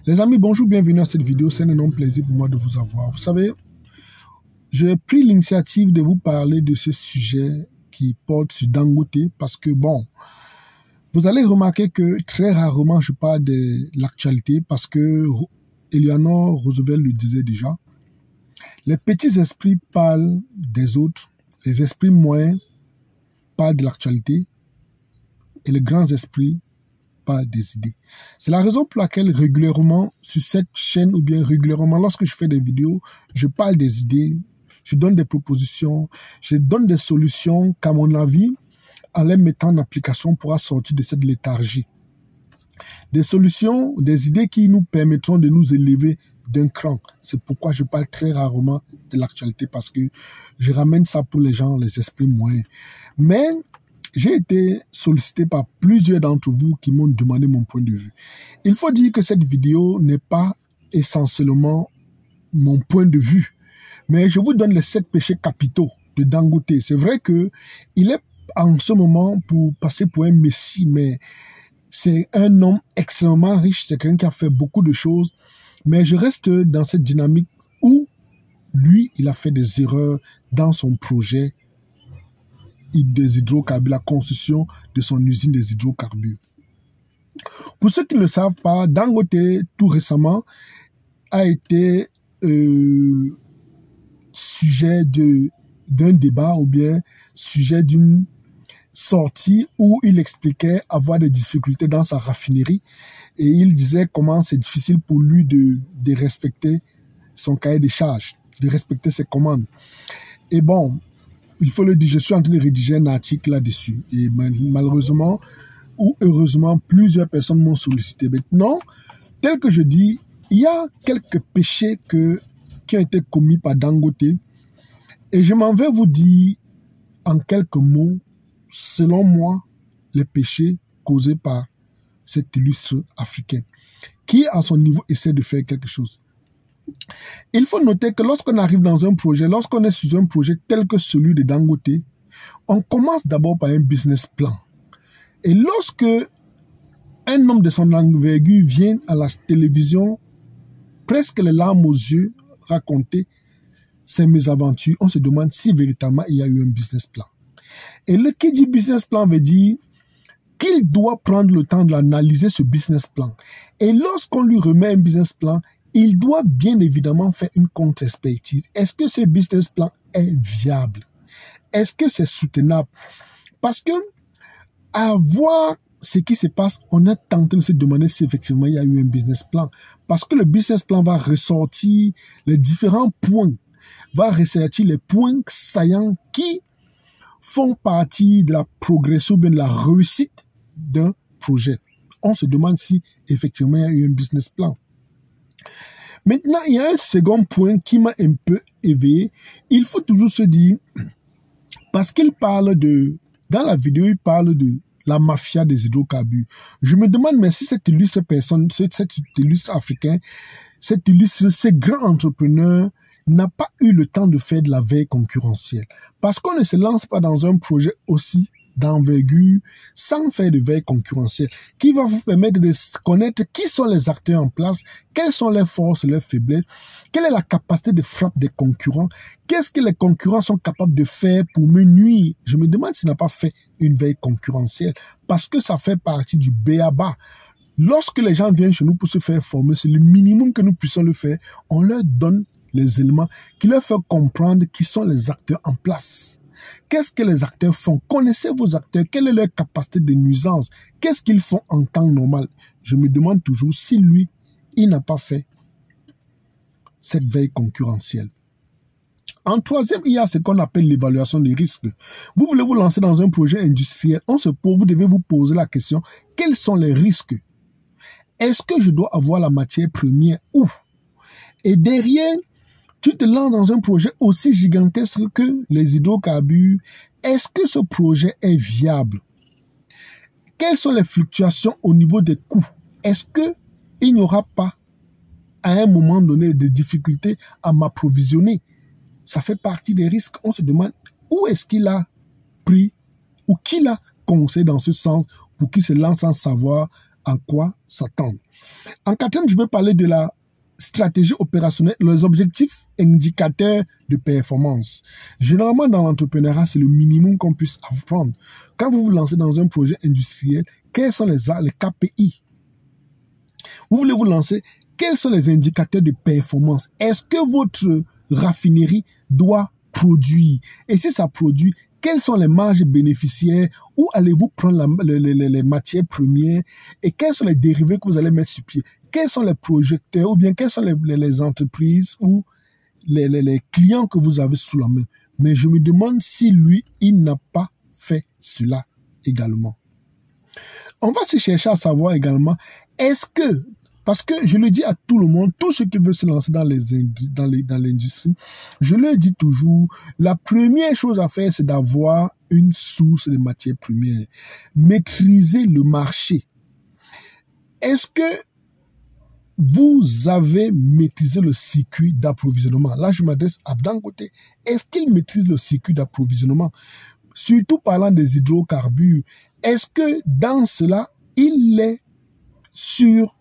Les amis, bonjour, bienvenue à cette vidéo. C'est un énorme plaisir pour moi de vous avoir. Vous savez, j'ai pris l'initiative de vous parler de ce sujet qui porte sur Dangote parce que, bon, vous allez remarquer que très rarement je parle de l'actualité parce que Eleanor Roosevelt le disait déjà. Les petits esprits parlent des autres, les esprits moyens parlent de l'actualité et les grands esprits des idées. C'est la raison pour laquelle régulièrement sur cette chaîne ou bien régulièrement lorsque je fais des vidéos, je parle des idées, je donne des propositions, je donne des solutions qu'à mon avis, en les mettant en application, on pourra sortir de cette léthargie. Des solutions, des idées qui nous permettront de nous élever d'un cran. C'est pourquoi je parle très rarement de l'actualité parce que je ramène ça pour les gens, les esprits moyens. Mais j'ai été sollicité par plusieurs d'entre vous qui m'ont demandé mon point de vue. Il faut dire que cette vidéo n'est pas essentiellement mon point de vue, mais je vous donne les 7 péchés capitaux de Dangote. C'est vrai qu'il est en ce moment pour passer pour un messie, mais c'est un homme extrêmement riche, c'est quelqu'un qui a fait beaucoup de choses, mais je reste dans cette dynamique où lui, il a fait des erreurs dans son projet des hydrocarbures, la construction de son usine des hydrocarbures. Pour ceux qui ne le savent pas, Dangote, tout récemment, a été sujet d'un débat ou bien sujet d'une sortie où il expliquait avoir des difficultés dans sa raffinerie et il disait comment c'est difficile pour lui de respecter son cahier de charges, de respecter ses commandes. Et bon, il faut le dire, je suis en train de rédiger un article là-dessus. Et malheureusement, ou heureusement, plusieurs personnes m'ont sollicité. Maintenant, tel que je dis, il y a quelques péchés qui ont été commis par Dangote. Et je m'en vais vous dire en quelques mots, selon moi, les péchés causés par cet illustre Africain, qui, à son niveau, essaie de faire quelque chose. Il faut noter que lorsqu'on arrive dans un projet, lorsqu'on est sur un projet tel que celui de Dangote, on commence d'abord par un business plan. Et lorsque un homme de son envergure vient à la télévision, presque les larmes aux yeux, raconter ses mésaventures, on se demande si véritablement il y a eu un business plan. Et le qui dit business plan veut dire qu'il doit prendre le temps de l'analyser, ce business plan. Et lorsqu'on lui remet un business plan, il doit bien évidemment faire une contre-expertise. Est-ce que ce business plan est viable? Est-ce que c'est soutenable? Parce que, à voir ce qui se passe, on est tenté de se demander si effectivement il y a eu un business plan. Parce que le business plan va ressortir les différents points, va ressortir les points saillants qui font partie de la progression, bien de la réussite d'un projet. On se demande si effectivement il y a eu un business plan. Maintenant, il y a un second point qui m'a un peu éveillé. Il faut toujours se dire, parce qu'il parle dans la vidéo, il parle de la mafia des hydrocarbures. Je me demande, mais si cette illustre personne, cet illustre Africain, ce grand entrepreneur n'a pas eu le temps de faire de la veille concurrentielle. Parce qu'on ne se lance pas dans un projet aussi d'envergure sans faire de veille concurrentielle qui va vous permettre de connaître qui sont les acteurs en place, quelles sont leurs forces, leurs faiblesses, quelle est la capacité de frappe des concurrents, qu'est-ce que les concurrents sont capables de faire pour me nuire. Je me demande s'il n'a pas fait une veille concurrentielle parce que ça fait partie du b.a.-ba. Lorsque les gens viennent chez nous pour se faire former, c'est le minimum que nous puissions le faire. On leur donne les éléments qui leur font comprendre qui sont les acteurs en place. Qu'est-ce que les acteurs font? Connaissez vos acteurs. Quelle est leur capacité de nuisance? Qu'est-ce qu'ils font en temps normal? Je me demande toujours si lui, il n'a pas fait cette veille concurrentielle. En troisième, il y a ce qu'on appelle l'évaluation des risques. Vous voulez vous lancer dans un projet industriel, vous devez vous poser la question, quels sont les risques? Est-ce que je dois avoir la matière première où? Et derrière, tu te lances dans un projet aussi gigantesque que les hydrocarbures. Est-ce que ce projet est viable? Quelles sont les fluctuations au niveau des coûts? Est-ce qu'il n'y aura pas, à un moment donné, des difficultés à m'approvisionner? Ça fait partie des risques. On se demande où est-ce qu'il a pris ou qui l'a conseillé dans ce sens pour qu'il se lance sans savoir à quoi s'attendre. En quatrième, je veux parler de la stratégie opérationnelle, les objectifs indicateurs de performance. Généralement, dans l'entrepreneuriat, c'est le minimum qu'on puisse apprendre. Quand vous vous lancez dans un projet industriel, quels sont les KPI? Vous voulez vous lancer, quels sont les indicateurs de performance? Est-ce que votre raffinerie doit produire? Et si ça produit, quelles sont les marges bénéficiaires? Où allez-vous prendre les matières premières? Et quels sont les dérivés que vous allez mettre sur pied? Quels sont les projecteurs ou bien quelles sont les entreprises ou les clients que vous avez sous la main? Mais je me demande si lui, il n'a pas fait cela également. On va se chercher à savoir également, est-ce que, parce que je le dis à tout le monde, tous ceux qui veulent se lancer dans l'industrie, je le dis toujours, la première chose à faire, c'est d'avoir une source de matières premières. Maîtriser le marché. Est-ce que vous avez maîtrisé le circuit d'approvisionnement? Là, je m'adresse à Dangote. Est-ce qu'il maîtrise le circuit d'approvisionnement? Surtout parlant des hydrocarbures, est-ce que dans cela, il est sûr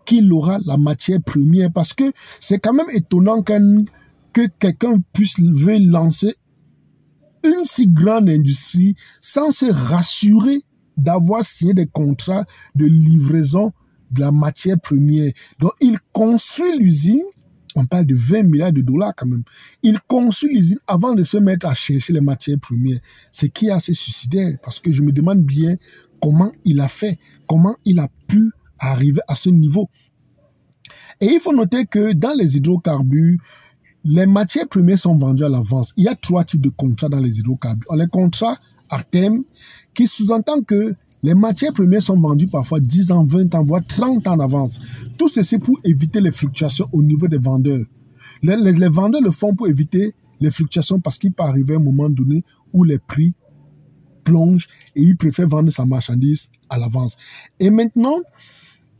qu'il aura la matière première? Parce que c'est quand même étonnant que quelqu'un puisse lancer une si grande industrie sans se rassurer d'avoir signé des contrats de livraison de la matière première. Donc, il construit l'usine, on parle de 20 milliards de dollars quand même. Il construit l'usine avant de se mettre à chercher les matières premières. Ce qui est assez suicidaire, parce que je me demande bien comment il a fait, comment il a pu arriver à ce niveau. Et il faut noter que dans les hydrocarbures, les matières premières sont vendues à l'avance. Il y a 3 types de contrats dans les hydrocarbures. Les contrats à terme, qui sous-entend que les matières premières sont vendues parfois 10 ans, 20 ans, voire 30 ans d'avance. Tout ceci pour éviter les fluctuations au niveau des vendeurs. Les vendeurs le font pour éviter les fluctuations parce qu'il peut arriver un moment donné où les prix plongent et ils préfèrent vendre sa marchandise à l'avance. Et maintenant,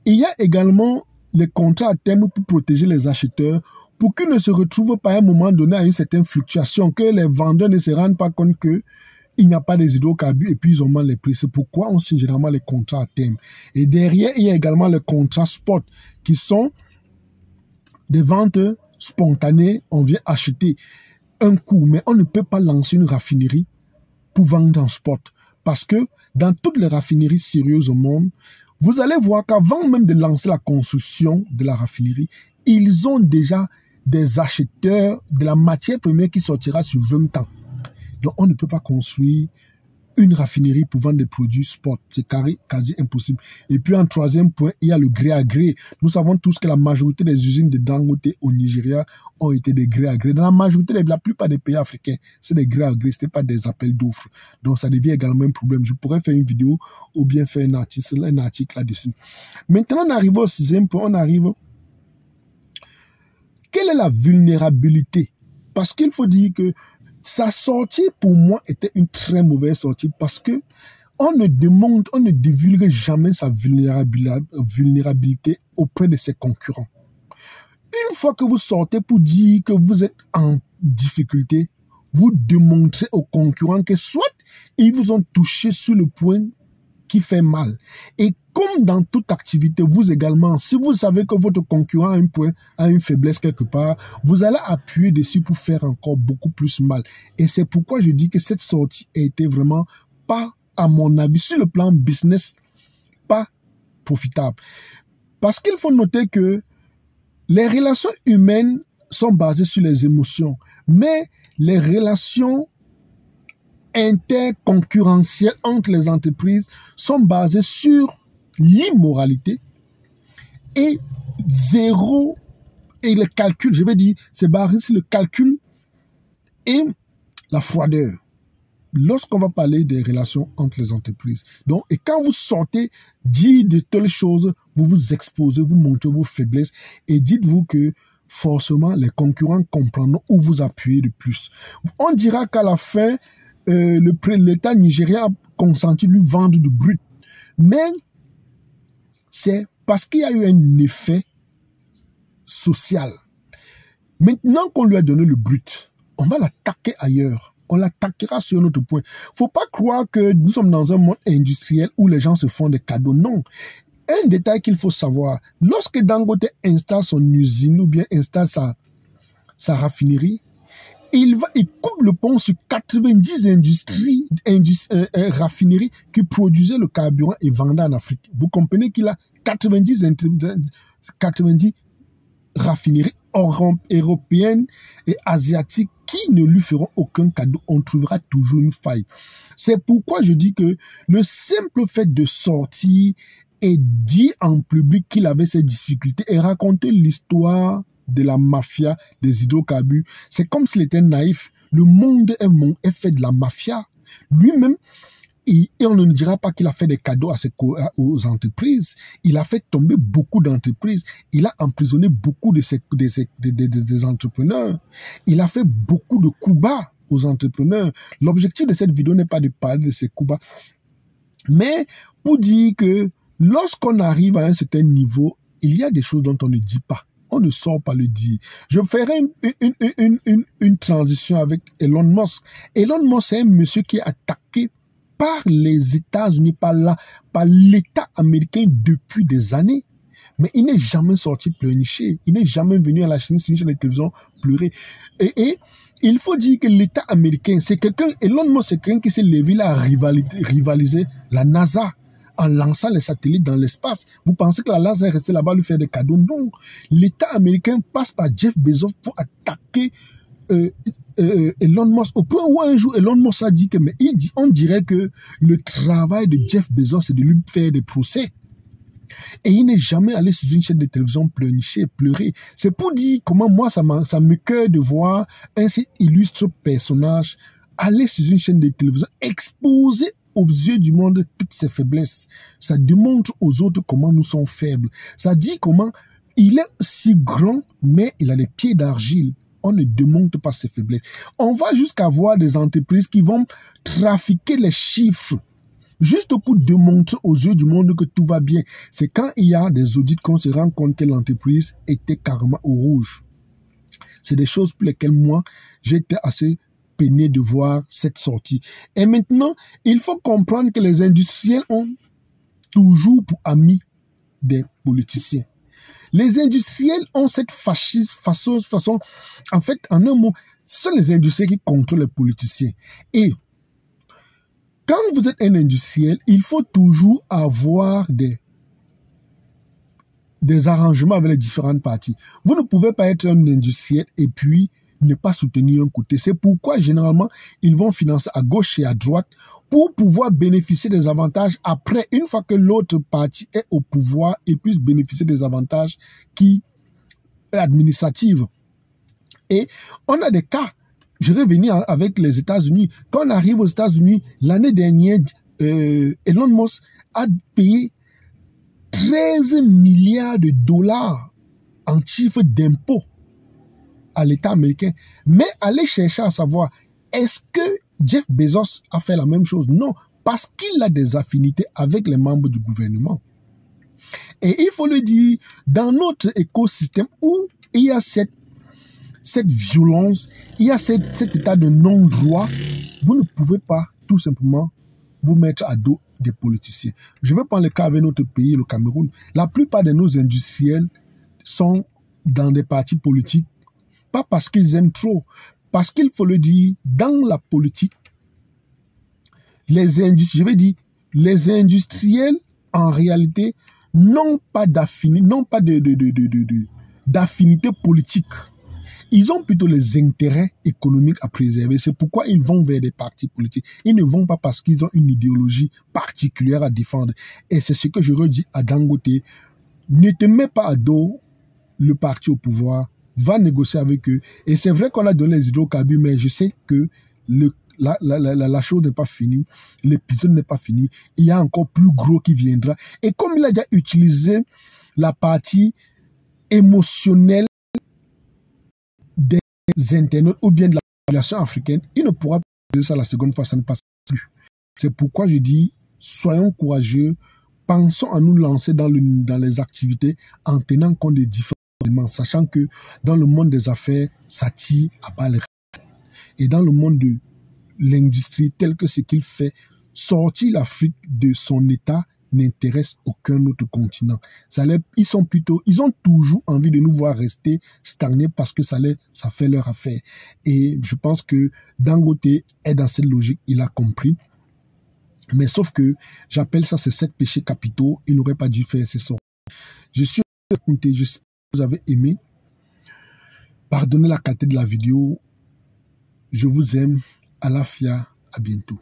il y a également les contrats à terme pour protéger les acheteurs pour qu'ils ne se retrouvent pas à un moment donné à une certaine fluctuation, que les vendeurs ne se rendent pas compte que il n'y a pas des hydrocarbures et puis ils augmentent les prix. C'est pourquoi on signe généralement les contrats à terme. Et derrière, il y a également les contrats spot qui sont des ventes spontanées. On vient acheter un coup, mais on ne peut pas lancer une raffinerie pour vendre en spot. Parce que dans toutes les raffineries sérieuses au monde, vous allez voir qu'avant même de lancer la construction de la raffinerie, ils ont déjà des acheteurs de la matière première qui sortira sur 20 ans. Donc, on ne peut pas construire une raffinerie pour vendre des produits spot. C'est quasi impossible. Et puis, en troisième point, il y a le gré à gré. Nous savons tous que la majorité des usines de Dangote au Nigeria ont été des gré à gré. Dans la plupart des pays africains, c'est des gré à gré. Ce n'est pas des appels d'offres. Donc, ça devient également un problème. Je pourrais faire une vidéo ou bien faire un article là-dessus. Maintenant, on arrive au 6e point. On arrive. Quelle est la vulnérabilité? Parce qu'il faut dire que sa sortie, pour moi, était une très mauvaise sortie parce que on ne divulgue jamais sa vulnérabilité auprès de ses concurrents. Une fois que vous sortez pour dire que vous êtes en difficulté, vous démontrez aux concurrents que soit ils vous ont touché sur le point qui fait mal. Et comme dans toute activité, vous également, si vous savez que votre concurrent a une faiblesse quelque part, vous allez appuyer dessus pour faire encore beaucoup plus mal. Et c'est pourquoi je dis que cette sortie a été vraiment pas, à mon avis, sur le plan business, pas profitable. Parce qu'il faut noter que les relations humaines sont basées sur les émotions, mais les relations interconcurrentielles entre les entreprises sont basées sur l'immoralité et le calcul, je vais dire, c'est basé sur le calcul et la froideur. Lorsqu'on va parler des relations entre les entreprises. Donc, et quand vous sortez, dites de telles choses, vous vous exposez, vous montrez vos faiblesses et dites-vous que forcément, les concurrents comprendront où vous appuyez de plus. On dira qu'à la fin, l'État nigérien a consenti de lui vendre du brut. Mais c'est parce qu'il y a eu un effet social. Maintenant qu'on lui a donné le brut, on va l'attaquer ailleurs. On l'attaquera sur un autre point. Faut pas croire que nous sommes dans un monde industriel où les gens se font des cadeaux. Non. un détail qu'il faut savoir, lorsque Dangote installe son usine ou bien installe sa raffinerie, il coupe le pont sur 90 raffineries qui produisaient le carburant et vendaient en Afrique. Vous comprenez qu'il a 90 raffineries européennes et asiatiques qui ne lui feront aucun cadeau. On trouvera toujours une faille. C'est pourquoi je dis que le simple fait de sortir et dire en public qu'il avait ces difficultés et raconter l'histoire de la mafia des hydrocarbures, c'est comme s'il était naïf. Le monde est fait de la mafia. Lui-même, et on ne dira pas qu'il a fait des cadeaux aux entreprises. Il a fait tomber beaucoup d'entreprises. Il a emprisonné beaucoup des entrepreneurs. Il a fait beaucoup de coups bas aux entrepreneurs. L'objectif de cette vidéo n'est pas de parler de ces coups bas, mais pour dire que lorsqu'on arrive à un certain niveau, il y a des choses dont on ne dit pas. On ne sort pas le dire. Je ferai une transition avec Elon Musk. Elon Musk est un monsieur qui est attaqué par les États-Unis, par l'État américain depuis des années. Mais il n'est jamais sorti pleurnicher. Il n'est jamais venu à la chaîne de télévision pleurer. Et il faut dire que l'État américain, c'est quelqu'un, Elon Musk, c'est quelqu'un qui s'est levé là à rivaliser la NASA en lançant les satellites dans l'espace. Vous pensez que la NASA est restée là-bas lui faire des cadeaux? Non. L'État américain passe par Jeff Bezos pour attaquer Elon Musk, au point où un jour Elon Musk a dit que on dirait que le travail de Jeff Bezos c'est de lui faire des procès. Et il n'est jamais allé sur une chaîne de télévision pleurnicher, pleurer. C'est pour dire comment moi ça me cœur de voir un si illustre personnage aller sur une chaîne de télévision exposer aux yeux du monde toutes ses faiblesses. Ça démontre aux autres comment nous sommes faibles. Ça dit comment il est si grand mais il a les pieds d'argile. On ne démontre pas ses faiblesses. On va jusqu'à voir des entreprises qui vont trafiquer les chiffres juste pour démontrer aux yeux du monde que tout va bien. C'est quand il y a des audits qu'on se rend compte que l'entreprise était carrément au rouge. C'est des choses pour lesquelles moi, j'étais assez peiné de voir cette sortie. Et maintenant, il faut comprendre que les industriels ont toujours pour amis des politiciens. Les industriels ont cette façon, en fait, en un mot, ce sont les industriels qui contrôlent les politiciens. Et quand vous êtes un industriel, il faut toujours avoir des arrangements avec les différentes parties. Vous ne pouvez pas être un industriel et puis ne pas soutenir un côté. C'est pourquoi, généralement, ils vont financer à gauche et à droite pour pouvoir bénéficier des avantages après, une fois que l'autre partie est au pouvoir, et puisse bénéficier des avantages qui sont administratifs. Et on a des cas. Je vais venir avec les États-Unis. Quand on arrive aux États-Unis, l'année dernière, Elon Musk a payé 13 milliards de dollars en chiffre d'impôts à l'État américain. Mais allez chercher à savoir, est-ce que Jeff Bezos a fait la même chose? Non, parce qu'il a des affinités avec les membres du gouvernement. Et il faut le dire, dans notre écosystème où il y a cette violence, il y a cet état de non-droit, vous ne pouvez pas tout simplement vous mettre à dos des politiciens. Je vais prendre le cas avec notre pays, le Cameroun. La plupart de nos industriels sont dans des partis politiques, pas parce qu'ils aiment trop, parce qu'il faut le dire, dans la politique, les industriels, en réalité, n'ont pas d'affinité politique. Ils ont plutôt les intérêts économiques à préserver. C'est pourquoi ils vont vers des partis politiques. Ils ne vont pas parce qu'ils ont une idéologie particulière à défendre. Et c'est ce que je redis à Dangote. Ne te mets pas à dos le parti au pouvoir. Va négocier avec eux. Et c'est vrai qu'on a donné les hydrocarbures, mais je sais que la chose n'est pas finie. L'épisode n'est pas fini. Il y a encore plus gros qui viendra. Et comme il a déjà utilisé la partie émotionnelle des internautes ou bien de la population africaine, il ne pourra pas faire ça la seconde fois, ça ne passe plus. C'est pourquoi je dis, soyons courageux, pensons à nous lancer dans les activités en tenant compte des différents éléments, sachant que dans le monde des affaires, ça tire à balles réelles. Et dans le monde de l'industrie, tel que ce qu'il fait, sortir l'Afrique de son état n'intéresse aucun autre continent. Ils ont toujours envie de nous voir rester stagnés parce que ça fait leur affaire. Et je pense que Dangote est dans cette logique, il a compris. Mais sauf que j'appelle ça ces 7 péchés capitaux. Il n'aurait pas dû faire ces sortes. Je suis raconté, j'espère que vous avez aimé. Pardonnez la qualité de la vidéo. Je vous aime. Alafia, à bientôt.